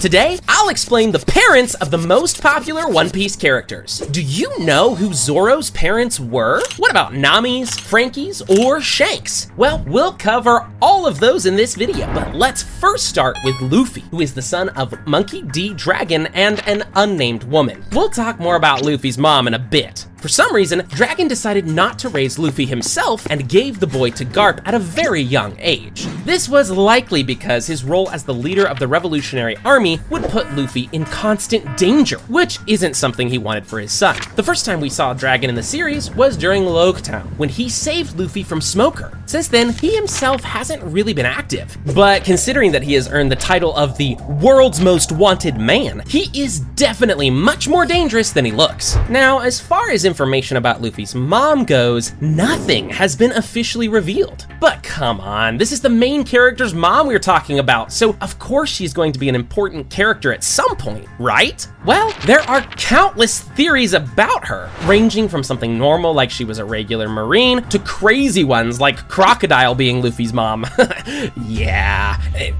Today, I'll explain the parents of the most popular One Piece characters. Do you know who Zoro's parents were? What about Nami's, Frankie's, or Shanks? Well, we'll cover all of those in this video, but let's first start with Luffy, who is the son of Monkey D. Dragon and an unnamed woman. We'll talk more about Luffy's mom in a bit. For some reason, Dragon decided not to raise Luffy himself and gave the boy to Garp at a very young age. This was likely because his role as the leader of the Revolutionary Army would put Luffy in constant danger, which isn't something he wanted for his son. The first time we saw Dragon in the series was during Loguetown, when he saved Luffy from Smoker. Since then, he himself hasn't really been active. But considering that he has earned the title of the world's most wanted man, he is definitely much more dangerous than he looks. Now, as far as information about Luffy's mom goes, nothing has been officially revealed. But come on, this is the main character's mom we're talking about, so of course she's going to be an important character at some point, right? Well, there are countless theories about her, ranging from something normal like she was a regular Marine, to crazy ones like Crocodile being Luffy's mom. Yeah.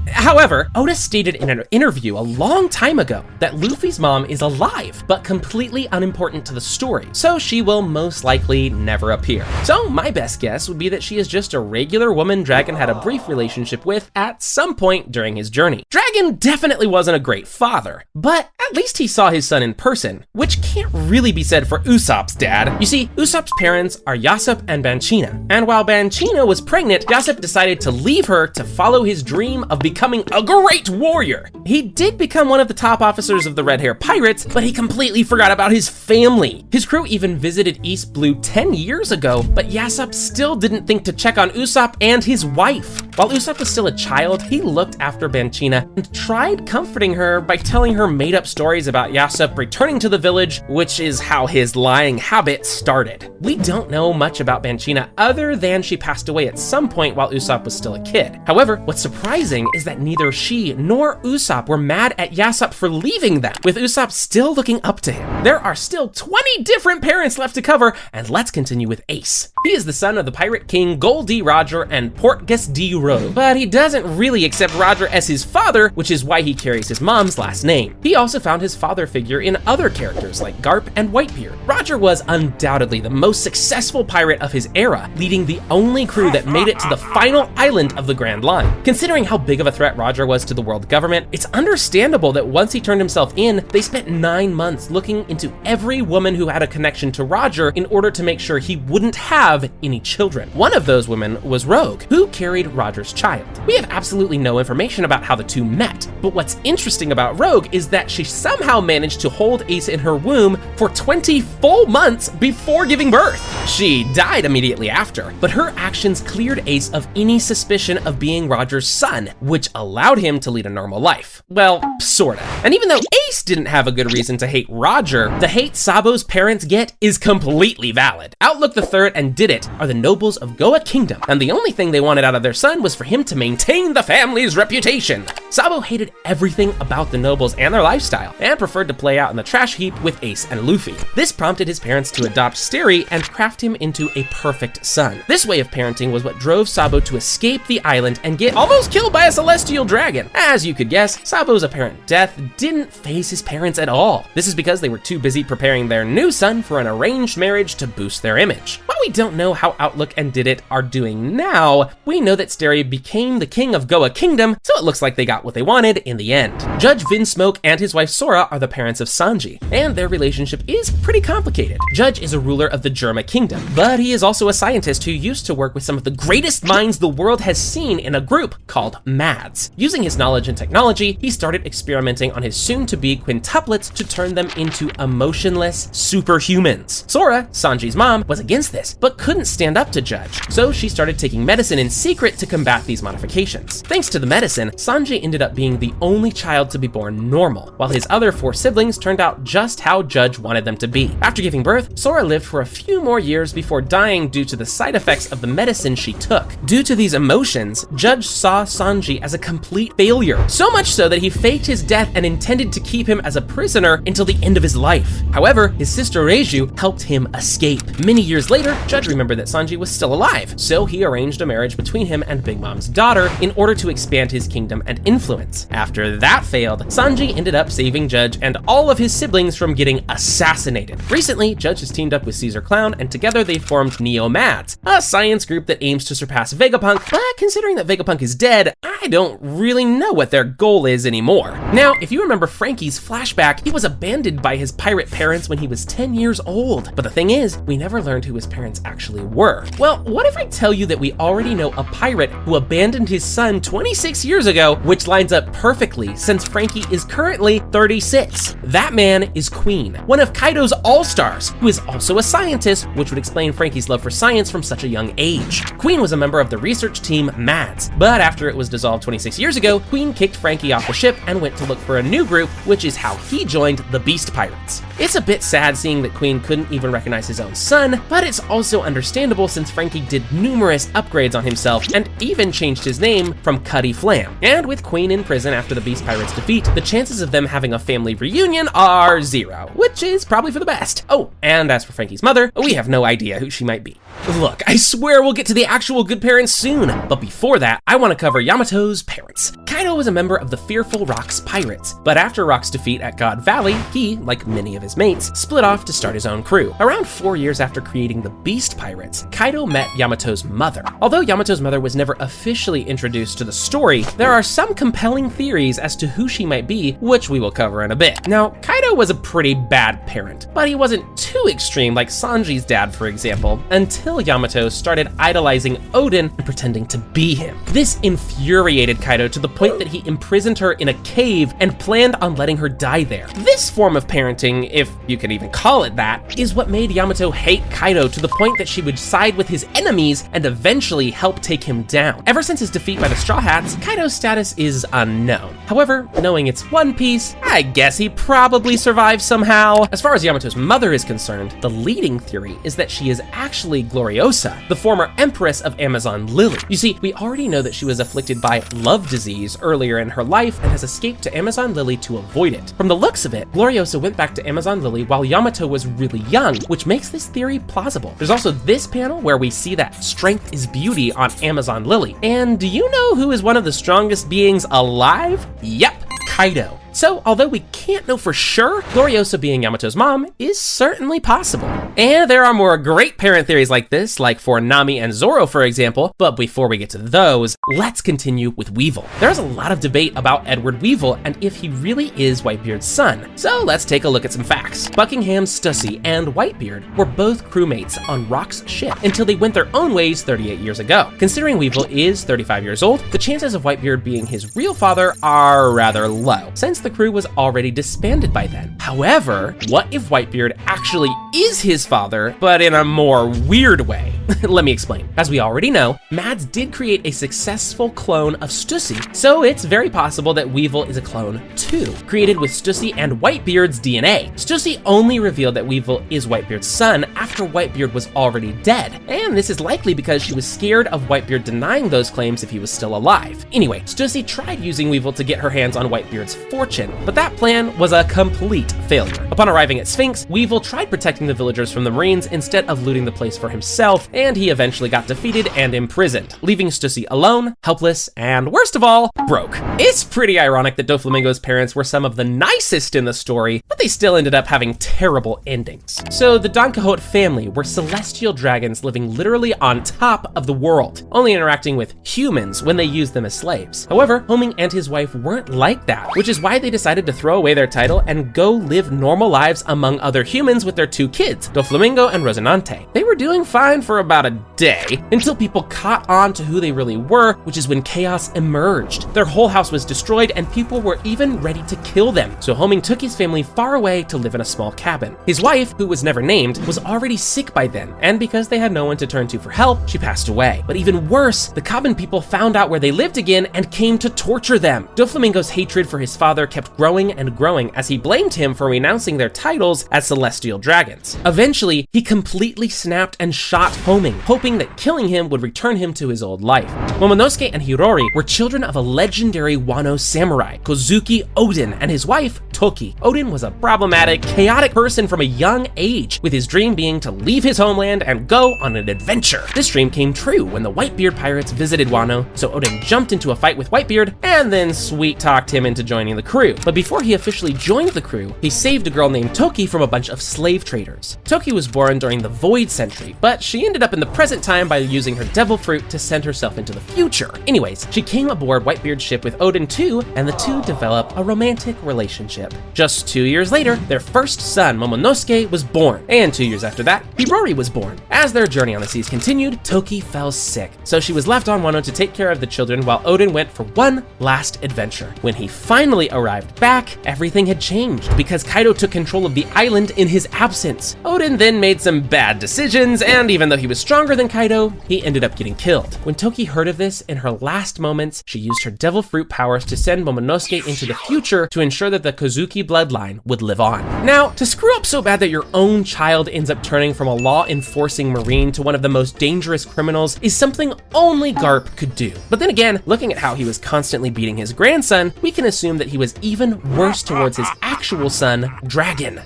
However, Oda stated in an interview a long time ago that Luffy's mom is alive, but completely unimportant to the story, so she will most likely never appear. So my best guess would be that she is just a regular woman Dragon had a brief relationship with at some point during his journey. Dragon definitely wasn't a great father, but at least he saw his son in person, which can't really be said for Usopp's dad. You see, Usopp's parents are Yasopp and Banchina, and while Banchina was pregnant, Yasopp decided to leave her to follow his dream of becoming a great warrior. He did become one of the top officers of the Red Hair Pirates, but he completely forgot about his family. His crew even visited East Blue 10 years ago, but Yasopp still didn't think to check on Usopp and his wife. While Usopp was still a child, he looked after Banchina and tried comforting her by telling her made-up stories about Yasopp returning to the village, which is how his lying habit started. We don't know much about Banchina other than she passed away at some point while Usopp was still a kid. However, what's surprising is that neither she nor Usopp were mad at Yasopp for leaving them, with Usopp still looking up to him. There are still 20 different parents left to cover, and let's continue with Ace. He is the son of the Pirate King Gol D. Roger and Portgas D. Rogue, but he doesn't really accept Roger as his father, which is why he carries his mom's last name. He also found his father figure in other characters like Garp and Whitebeard. Roger was undoubtedly the most successful pirate of his era, leading the only crew that made it to the final island of the Grand Line. Considering how big of a threat Roger was to the world government, it's understandable that once he turned himself in, they spent 9 months looking into every woman who had a connection to Roger in order to make sure he wouldn't have any children. One of those women was Rogue, who carried Roger's child. We have absolutely no information about how the two met, but what's interesting about Rogue is that she somehow managed to hold Ace in her womb for 20 full months before giving birth. She died immediately after, but her actions cleared Ace of any suspicion of being Roger's son, which allowed him to lead a normal life. Well, sorta. And even though Ace didn't have a good reason to hate Roger, the hate Sabo's parents get is completely valid. Outlook III and Did It are the nobles of Goa Kingdom, and the only thing they wanted out of their son was for him to maintain the family's reputation. Sabo hated everything about the nobles and their lifestyle, and preferred to play out in the trash heap with Ace and Luffy. This prompted his parents to adopt Steri and craft him into a perfect son. This way of parenting was what drove Sabo to escape the island and get almost killed by a celestial dragon. As you could guess, Sabo's apparent death didn't faze his parents at all. This is because they were too busy preparing their new son for an arranged marriage to boost their image. While we don't know how Outlook and Did It are doing now, we know that Steri became the king of Goa Kingdom, so it looks like they got what they wanted in the end. Judge Vinsmoke and his wife Sora are the parents of Sanji, and their relationship is pretty complicated. Judge is a ruler of the Germa Kingdom, but he is also a scientist who used to work with some of the greatest minds the world has seen in a group called MADS. Using his knowledge and technology, he started experimenting on his soon-to-be quintuplets to turn them into emotionless superhumans. Sora, Sanji's mom, was against this, but couldn't stand up to Judge, so she started taking medicine in secret to combat these modifications. Thanks to the medicine, Sanji ended up being the only child to be born normal, while his other 4 siblings turned out just how Judge wanted them to be. After giving birth, Sora lived for a few more years before dying due to the side effects of the medicine she took. Due to these emotions, Judge saw Sanji as a complete failure, so much so that he faked his death and intended to keep him as a prisoner until the end of his life. However, his sister Reiju helped him escape. Many years later, Judge remembered that Sanji was still alive, so he arranged a a marriage between him and Big Mom's daughter in order to expand his kingdom and influence. After that failed, Sanji ended up saving Judge and all of his siblings from getting assassinated. Recently, Judge has teamed up with Caesar Clown, and together they formed Neo-Mads, a science group that aims to surpass Vegapunk, but considering that Vegapunk is dead, I don't really know what their goal is anymore. Now, if you remember Frankie's flashback, he was abandoned by his pirate parents when he was 10 years old. But the thing is, we never learned who his parents actually were. Well, what if I tell you that we already know a pirate who abandoned his son 26 years ago, which lines up perfectly since Frankie is currently 36. That man is Queen, one of Kaido's all-stars, who is also a scientist, which would explain Frankie's love for science from such a young age. Queen was a member of the research team Mads, but after it was dissolved 26 years ago, Queen kicked Frankie off the ship and went to look for a new group, which is how he joined the Beast Pirates. It's a bit sad seeing that Queen couldn't even recognize his own son, but it's also understandable since Frankie did numerous upgrades on himself and even changed his name from 𝗕𝗲𝗰𝐿. And with Queen in prison after the Beast Pirates' defeat, the chances of them having a family reunion are 0, which is probably for the best. Oh, and as for Frankie's mother, we have no idea who she might be. Look, I swear we'll get to the actual good parents soon, but before that, I want to cover Yamato's parents. Kaido was a member of the Fearful Rock's pirates, but after Rock's defeat at God Valley, he, like many of his mates, split off to start his own crew. Around 4 years after creating the Beast Pirates, Kaido met Yamato's mother. Although Yamato's mother was never officially introduced to the story, there are some compelling theories as to who she might be, which we will cover in a bit. Now, Kaido was a pretty bad parent, but he wasn't too extreme like Sanji's dad, for example, until Yamato started idolizing Odin and pretending to be him. This infuriated Kaido to the point that he imprisoned her in a cave and planned on letting her die there. This form of parenting, if you can even call it that, is what made Yamato hate Kaido to the point that she would side with his enemies and eventually help take him down. Ever since his defeat by the Straw Hats, Kaido's status is unknown. However, knowing it's One Piece, I guess he probably survived somehow. As far as Yamato's mother is concerned, the leading theory is that she is actually Gloriosa, the former empress of Amazon Lily. You see, we already know that she was afflicted by love disease earlier in her life and has escaped to Amazon Lily to avoid it. From the looks of it, Gloriosa went back to Amazon Lily while Yamato was really young, which makes this theory plausible. There's also this panel where we see that strength is beauty on Amazon Lily. And do you know who is one of the strongest beings alive? Yep, Kaido. So, although we can't know for sure, Gloriosa being Yamato's mom is certainly possible. And there are more great parent theories like this, like for Nami and Zoro, for example, but before we get to those, let's continue with Weevil. There's a lot of debate about Edward Weevil and if he really is Whitebeard's son. So let's take a look at some facts. Buckingham Stussy and Whitebeard were both crewmates on Rock's ship until they went their own ways 38 years ago. Considering Weevil is 35 years old, the chances of Whitebeard being his real father are rather low, since the crew was already disbanded by then. However, what if Whitebeard actually is his father, but in a more weird way? Let me explain. As we already know, Mads did create a successful clone of Stussy, so it's very possible that Weevil is a clone too, created with Stussy and Whitebeard's DNA. Stussy only revealed that Weevil is Whitebeard's son after Whitebeard was already dead, and this is likely because she was scared of Whitebeard denying those claims if he was still alive. Anyway, Stussy tried using Weevil to get her hands on Whitebeard's fortune, but that plan was a complete failure. Upon arriving at Sphinx, Weevil tried protecting the villagers from the Marines instead of looting the place for himself, and he eventually got defeated and imprisoned, leaving Stussy alone, helpless, and worst of all, broke. It's pretty ironic that Doflamingo's parents were some of the nicest in the story, but they still ended up having terrible endings. So the Don Quixote family were celestial dragons living literally on top of the world, only interacting with humans when they used them as slaves. However, Homing and his wife weren't like that, which is why they decided to throw away their title and go live normal lives among other humans with their 2 kids, Doflamingo and Rosinante. They were doing fine for about a day until people caught on to who they really were, which is when chaos emerged. Their whole house was destroyed and people were even ready to kill them. So Homing took his family far away to live in a small cabin. His wife, who was never named, was already sick by then, and because they had no one to turn to for help, she passed away. But even worse, the Coven people found out where they lived again and came to torture them. Doflamingo's hatred for his father kept growing and growing as he blamed him for renouncing their titles as celestial dragons. Eventually, he completely snapped kidnapped and shot homing, hoping that killing him would return him to his old life. Momonosuke and Hirori were children of a legendary Wano samurai, Kozuki Oden, and his wife, Toki. Oden was a problematic, chaotic person from a young age, with his dream being to leave his homeland and go on an adventure. This dream came true when the Whitebeard pirates visited Wano, so Oden jumped into a fight with Whitebeard and then sweet-talked him into joining the crew. But before he officially joined the crew, he saved a girl named Toki from a bunch of slave traders. Toki was born during the Void Century, but she ended up in the present time by using her devil fruit to send herself into the future. Anyways, she came aboard Whitebeard's ship with Oden too, and the two developed a romantic relationship. Just 2 years later, their first son, Momonosuke, was born, and 2 years after that, Hirori was born. As their journey on the seas continued, Toki fell sick, so she was left on Wano to take care of the children while Oden went for one last adventure. When he finally arrived back, everything had changed because Kaido took control of the island in his absence. Oden then made some bad decisions, and even though he was stronger than Kaido, he ended up getting killed. When Toki heard of this, in her last moments, she used her devil fruit powers to send Momonosuke into the future to ensure that the Kozuki bloodline would live on. Now, to screw up so bad that your own child ends up turning from a law-enforcing Marine to one of the most dangerous criminals is something only Garp could do. But then again, looking at how he was constantly beating his grandson, we can assume that he was even worse towards his actual son, Dragon.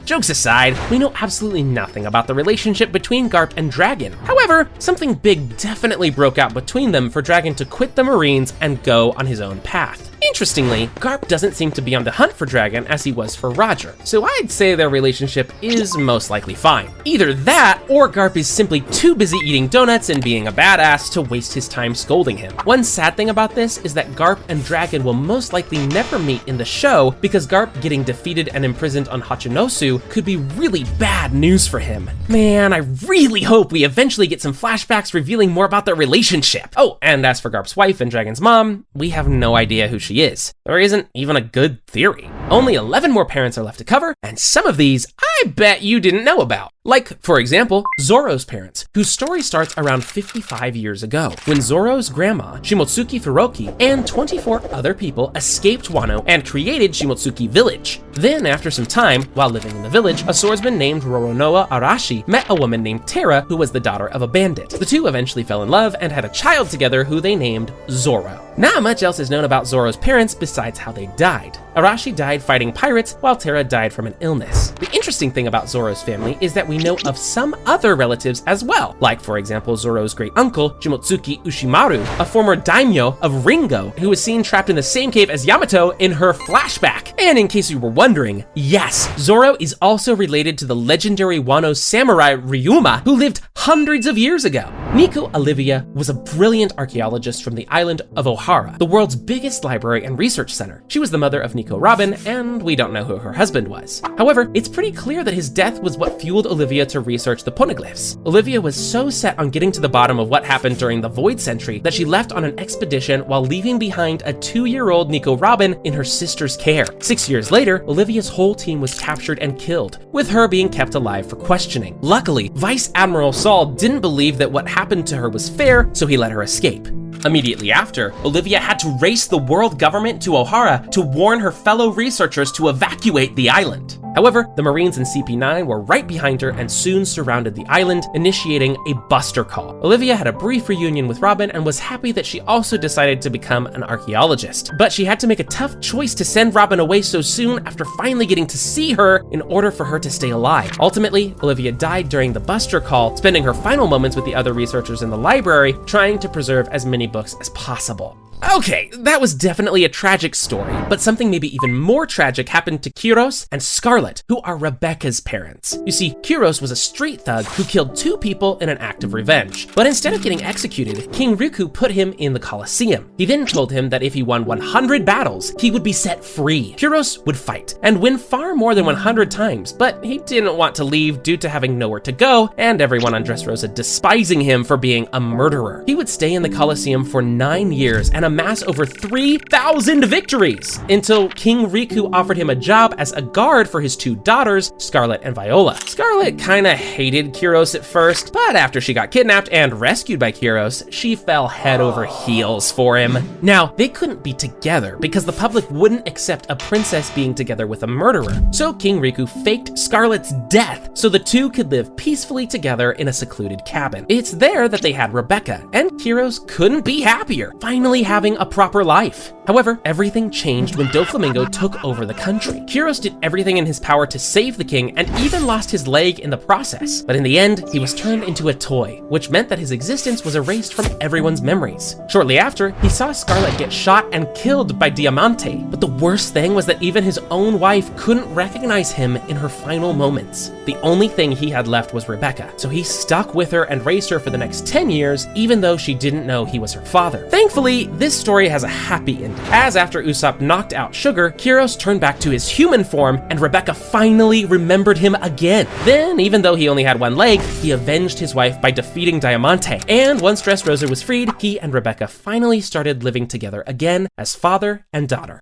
Jokes aside, we know absolutely nothing about the relationship between Garp and Dragon. However, something big definitely broke out between them for Dragon to quit the Marines and go on his own path. Interestingly, Garp doesn't seem to be on the hunt for Dragon as he was for Roger, so I'd say their relationship is most likely fine. Either that, or Garp is simply too busy eating donuts and being a badass to waste his time scolding him. One sad thing about this is that Garp and Dragon will most likely never meet in the show because Garp getting defeated and imprisoned on Hachinosu could be really bad news for him. Man, I really hope we eventually get some flashbacks revealing more about their relationship. Oh, and as for Garp's wife and Dragon's mom, we have no idea who she is. There isn't even a good theory. Only 11 more parents are left to cover, and some of these I bet you didn't know about. Like, for example, Zoro's parents, whose story starts around 55 years ago, when Zoro's grandma, Shimotsuki Furoki, and 24 other people escaped Wano and created Shimotsuki Village. Then, after some time, while living in the village, a swordsman named Roronoa Arashi met a woman named Terra, who was the daughter of a bandit. The two eventually fell in love and had a child together who they named Zoro. Not much else is known about Zoro's parents besides how they died. Arashi died fighting pirates, while Terra died from an illness. The interesting thing about Zoro's family is that we know of some other relatives as well, like for example Zoro's great uncle, Shimotsuki Ushimaru, a former daimyo of Ringo, who was seen trapped in the same cave as Yamato in her flashback. And in case you were wondering, yes, Zoro is also related to the legendary Wano samurai Ryuma, who lived hundreds of years ago. Nico Olivia was a brilliant archaeologist from the island of Ohara, the world's biggest library and research center. She was the mother of Nico Robin, and we don't know who her husband was. However, it's pretty clear that his death was what fueled Olivia to research the poneglyphs. Olivia was so set on getting to the bottom of what happened during the Void Century that she left on an expedition while leaving behind a 2-year-old Nico Robin in her sister's care. 6 years later, Olivia's whole team was captured and killed, with her being kept alive for questioning. Luckily, Vice Admiral Saul didn't believe that what happened to her was fair, so he let her escape. Immediately after, Olivia had to race the world government to Ohara to warn her fellow researchers to evacuate the island. However, the Marines in CP9 were right behind her and soon surrounded the island, initiating a buster call. Olivia had a brief reunion with Robin and was happy that she also decided to become an archaeologist. But she had to make a tough choice to send Robin away so soon after finally getting to see her in order for her to stay alive. Ultimately, Olivia died during the buster call, spending her final moments with the other researchers in the library, trying to preserve as many books as possible. Okay, that was definitely a tragic story, but something maybe even more tragic happened to Kyros and Scarlet, who are Rebecca's parents. You see, Kyros was a street thug who killed 2 people in an act of revenge. But instead of getting executed, King Riku put him in the Colosseum. He then told him that if he won 100 battles, he would be set free. Kyros would fight and win far more than 100 times, but he didn't want to leave due to having nowhere to go and everyone on Dressrosa despising him for being a murderer. He would stay in the Colosseum for 9 years and amass over 3,000 victories until King Riku offered him a job as a guard for his two daughters, Scarlet and Viola. Scarlet kinda hated Kyros at first, but after she got kidnapped and rescued by Kyros, she fell head over heels for him. Now, they couldn't be together because the public wouldn't accept a princess being together with a murderer. So King Riku faked Scarlet's death so the two could live peacefully together in a secluded cabin. It's there that they had Rebecca, and Kyros couldn't be happier, finally having a proper life. However, everything changed when Doflamingo took over the country. Kyros did everything in his power to save the king and even lost his leg in the process. But in the end, he was turned into a toy, which meant that his existence was erased from everyone's memories. Shortly after, he saw Scarlet get shot and killed by Diamante. But the worst thing was that even his own wife couldn't recognize him in her final moments. The only thing he had left was Rebecca, so he stuck with her and raised her for the next 10 years, even though she didn't know he was her father. Thankfully, this story has a happy ending, as after Usopp knocked out Sugar, Kyros turned back to his human form, and Rebecca finally remembered him again. Then, even though he only had one leg, he avenged his wife by defeating Diamante. And once Dressrosa was freed, he and Rebecca finally started living together again as father and daughter.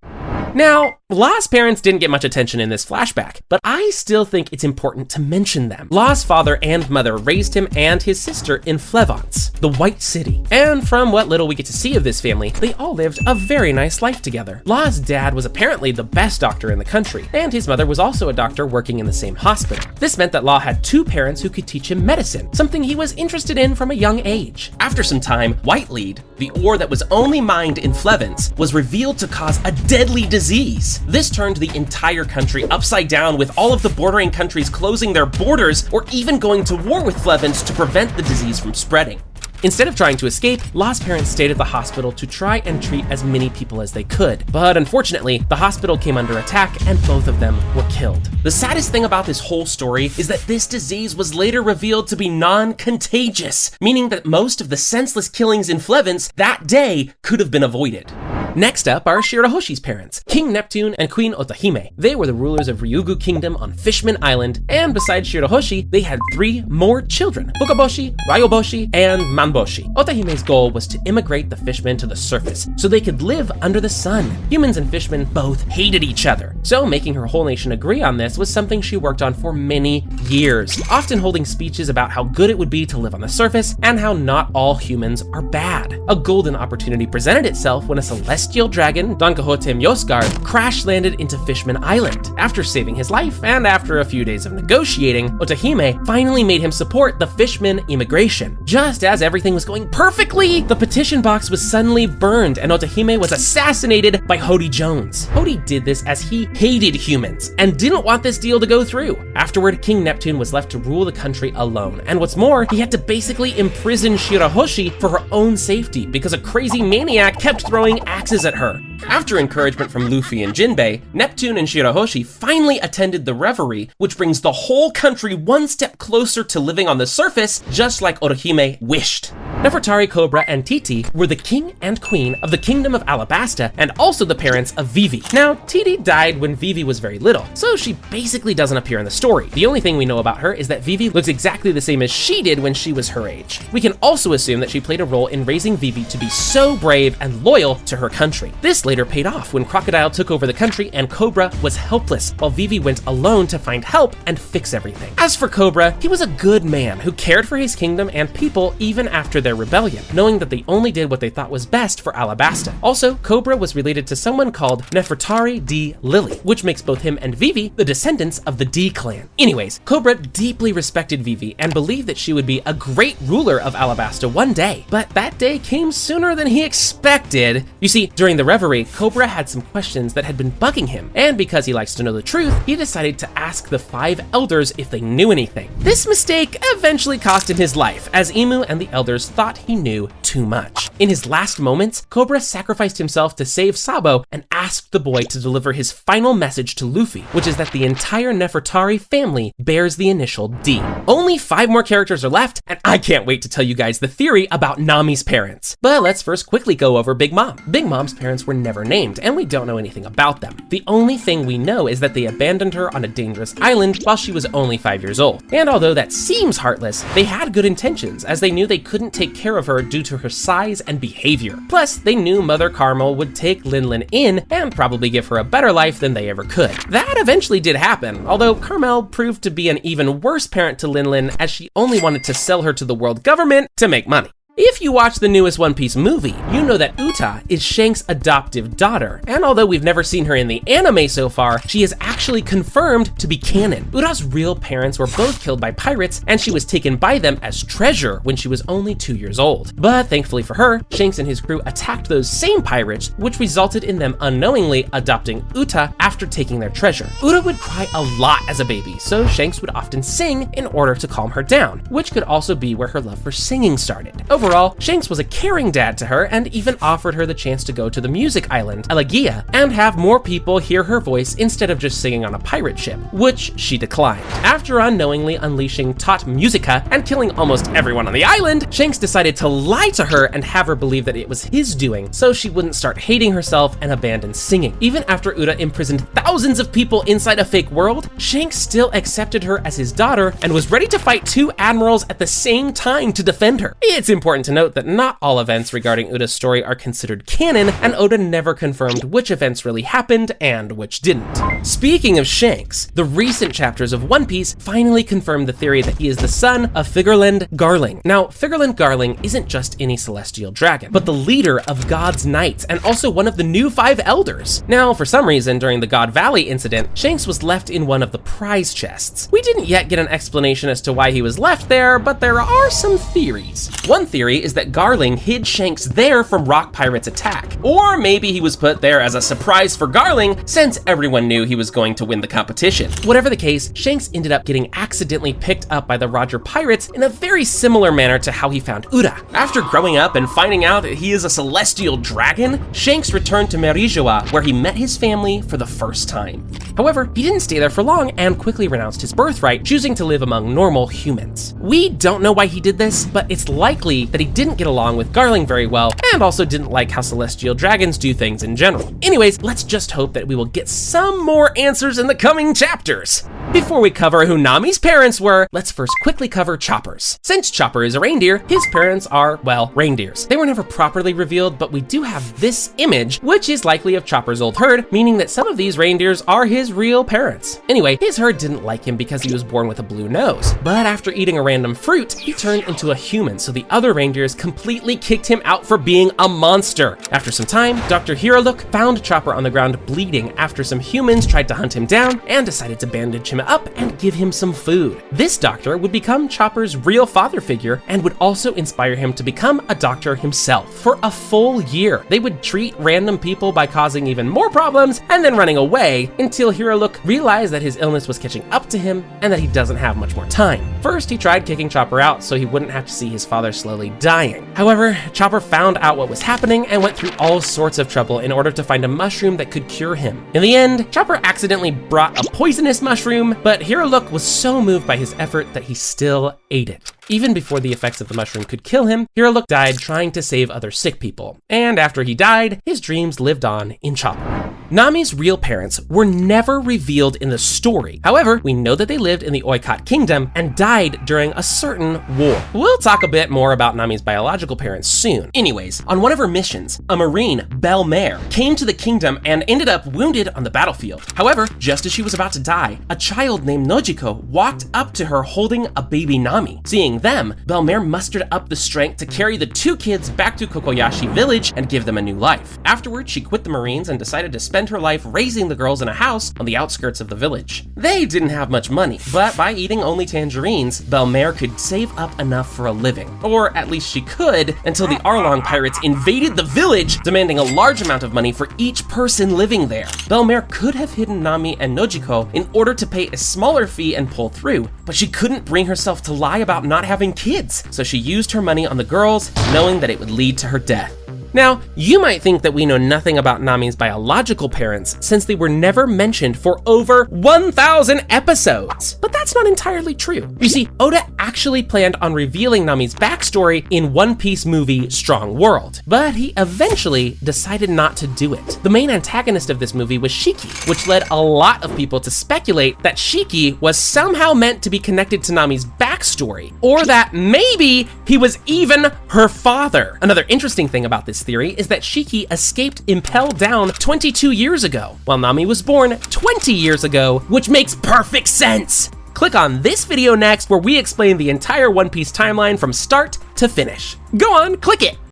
Now, Law's parents didn't get much attention in this flashback, but I still think it's important to mention them. Law's father and mother raised him and his sister in Flevance, the White City. And from what little we get to see of this family, they all lived a very nice life together. Law's dad was apparently the best doctor in the country, and his mother was also a doctor working in the same hospital. This meant that Law had two parents who could teach him medicine, something he was interested in from a young age. After some time, Whitelead, the ore that was only mined in Flevance, was revealed to cause a deadly disease. This turned the entire country upside down, with all of the bordering countries closing their borders or even going to war with Flevance to prevent the disease from spreading. Instead of trying to escape, Law's parents stayed at the hospital to try and treat as many people as they could. But unfortunately, the hospital came under attack and both of them were killed. The saddest thing about this whole story is that this disease was later revealed to be non-contagious, meaning that most of the senseless killings in Flevance that day could have been avoided. Next up are Shirahoshi's parents, King Neptune and Queen Otahime. They were the rulers of Ryugu Kingdom on Fishman Island, and besides Shirahoshi, they had 3 more children, Fukaboshi, Ryoboshi, and Manboshi. Otahime's goal was to immigrate the fishmen to the surface so they could live under the sun. Humans and fishmen both hated each other, so making her whole nation agree on this was something she worked on for many years, often holding speeches about how good it would be to live on the surface and how not all humans are bad. A golden opportunity presented itself when a celestial dragon, Don Quixote Mjosgard, crash-landed into Fishman Island. After saving his life, and after a few days of negotiating, Otahime finally made him support the Fishman immigration. Just as everything was going perfectly, the petition box was suddenly burned and Otahime was assassinated by Hody Jones. Hody did this as he hated humans and didn't want this deal to go through. Afterward, King Neptune was left to rule the country alone, and what's more, he had to basically imprison Shirahoshi for her own safety because a crazy maniac kept throwing axes at her. After encouragement from Luffy and Jinbei, Neptune and Shirahoshi finally attended the reverie, which brings the whole country one step closer to living on the surface, just like Orihime wished. Nefertari, Cobra, and Titi were the king and queen of the kingdom of Alabasta and also the parents of Vivi. Now, Titi died when Vivi was very little, so she basically doesn't appear in the story. The only thing we know about her is that Vivi looks exactly the same as she did when she was her age. We can also assume that she played a role in raising Vivi to be so brave and loyal to her country. This later paid off when Crocodile took over the country and Cobra was helpless, while Vivi went alone to find help and fix everything. As for Cobra, he was a good man who cared for his kingdom and people even after their rebellion, knowing that they only did what they thought was best for Alabasta. Also, Cobra was related to someone called Nefertari D. Lily, which makes both him and Vivi the descendants of the D clan. Anyways, Cobra deeply respected Vivi and believed that she would be a great ruler of Alabasta one day, but that day came sooner than he expected. You see, during the reverie, Cobra had some questions that had been bugging him, and because he likes to know the truth, he decided to ask the 5 elders if they knew anything. This mistake eventually cost him his life, as Imu and the elders thought he knew too much. In his last moments, Cobra sacrificed himself to save Sabo and asked the boy to deliver his final message to Luffy, which is that the entire Nefertari family bears the initial D. Only 5 more characters are left, and I can't wait to tell you guys the theory about Nami's parents. But let's first quickly go over Big Mom. Big Mom's parents were never named, and we don't know anything about them. The only thing we know is that they abandoned her on a dangerous island while she was only 5 years old. And although that seems heartless, they had good intentions, as they knew they couldn't take take care of her due to her size and behavior. Plus, they knew Mother Carmel would take Lin in and probably give her a better life than they ever could. That eventually did happen, although Carmel proved to be an even worse parent to Lin as she only wanted to sell her to the world government to make money. If you watch the newest One Piece movie, you know that Uta is Shanks' adoptive daughter, and although we've never seen her in the anime so far, she is actually confirmed to be canon. Uta's real parents were both killed by pirates, and she was taken by them as treasure when she was only 2 years old. But thankfully for her, Shanks and his crew attacked those same pirates, which resulted in them unknowingly adopting Uta after taking their treasure. Uta would cry a lot as a baby, so Shanks would often sing in order to calm her down, which could also be where her love for singing started. Overall, Shanks was a caring dad to her and even offered her the chance to go to the music island, Elagia, and have more people hear her voice instead of just singing on a pirate ship, which she declined. After unknowingly unleashing Tot Musica and killing almost everyone on the island, Shanks decided to lie to her and have her believe that it was his doing, so she wouldn't start hating herself and abandon singing. Even after Uta imprisoned thousands of people inside a fake world, Shanks still accepted her as his daughter and was ready to fight 2 admirals at the same time to defend her. It's important to note that not all events regarding Uta's story are considered canon, and Oda never confirmed which events really happened and which didn't. Speaking of Shanks, the recent chapters of One Piece finally confirmed the theory that he is the son of 𝗕𝗲𝗄𝐿. Now, 𝗕𝗲𝗄𝐿 isn't just any celestial dragon, but the leader of God's Knights and also one of the new 5 elders. Now, for some reason, during the God Valley incident, Shanks was left in one of the prize chests. We didn't yet get an explanation as to why he was left there, but there are some theories. One theory is that Garling hid Shanks there from Rock Pirate's attack. Or maybe he was put there as a surprise for Garling since everyone knew he was going to win the competition. Whatever the case, Shanks ended up getting accidentally picked up by the Roger Pirates in a very similar manner to how he found Uta. After growing up and finding out that he is a celestial dragon, Shanks returned to Merijoa where he met his family for the first time. However, he didn't stay there for long and quickly renounced his birthright, choosing to live among normal humans. We don't know why he did this, but it's likely that he didn't get along with Garling very well, and also didn't like how celestial dragons do things in general. Anyways, let's just hope that we will get some more answers in the coming chapters. Before we cover who Nami's parents were, let's first quickly cover Chopper's. Since Chopper is a reindeer, his parents are, well, reindeers. They were never properly revealed, but we do have this image, which is likely of Chopper's old herd, meaning that some of these reindeers are his real parents. Anyway, his herd didn't like him because he was born with a blue nose, but after eating a random fruit, he turned into a human, so the other reindeers completely kicked him out for being a monster. After some time, Dr. Hiraluk found Chopper on the ground bleeding after some humans tried to hunt him down and decided to bandage him up and give him some food. This doctor would become Chopper's real father figure and would also inspire him to become a doctor himself. For a full year, they would treat random people by causing even more problems and then running away until Hiraluk realized that his illness was catching up to him and that he doesn't have much more time. First, he tried kicking Chopper out so he wouldn't have to see his father slowly dying. However, Chopper found out what was happening and went through all sorts of trouble in order to find a mushroom that could cure him. In the end, Chopper accidentally brought a poisonous mushroom, but Hiraluk was so moved by his effort that he still ate it. Even before the effects of the mushroom could kill him, Hiraluk died trying to save other sick people. And after he died, his dreams lived on in Chopper. Nami's real parents were never revealed in the story. However, we know that they lived in the Oikot Kingdom and died during a certain war. We'll talk a bit more about Nami's biological parents soon. Anyways, on one of her missions, a marine, Belle-Mère, came to the kingdom and ended up wounded on the battlefield. However, just as she was about to die, a child named Nojiko walked up to her holding a baby Nami. Seeing them, Belle-Mère mustered up the strength to carry the 2 kids back to Kokoyashi village and give them a new life. Afterwards, she quit the Marines and decided to spend her life raising the girls in a house on the outskirts of the village. They didn't have much money, but by eating only tangerines, Belle-Mère could save up enough for a living. Or at least she could, until the Arlong pirates invaded the village, demanding a large amount of money for each person living there. Belle-Mère could have hidden Nami and Nojiko in order to pay a smaller fee and pull through, but she couldn't bring herself to lie about not having kids, so she used her money on the girls, knowing that it would lead to her death. Now, you might think that we know nothing about Nami's biological parents since they were never mentioned for over 1,000 episodes, but that's not entirely true. You see, Oda actually planned on revealing Nami's backstory in One Piece movie Strong World, but he eventually decided not to do it. The main antagonist of this movie was Shiki, which led a lot of people to speculate that Shiki was somehow meant to be connected to Nami's backstory backstory, or that maybe he was even her father. Another interesting thing about this theory is that Shiki escaped Impel Down 22 years ago, while Nami was born 20 years ago, which makes perfect sense. Click on this video next where we explain the entire One Piece timeline from start to finish. Go on, click it.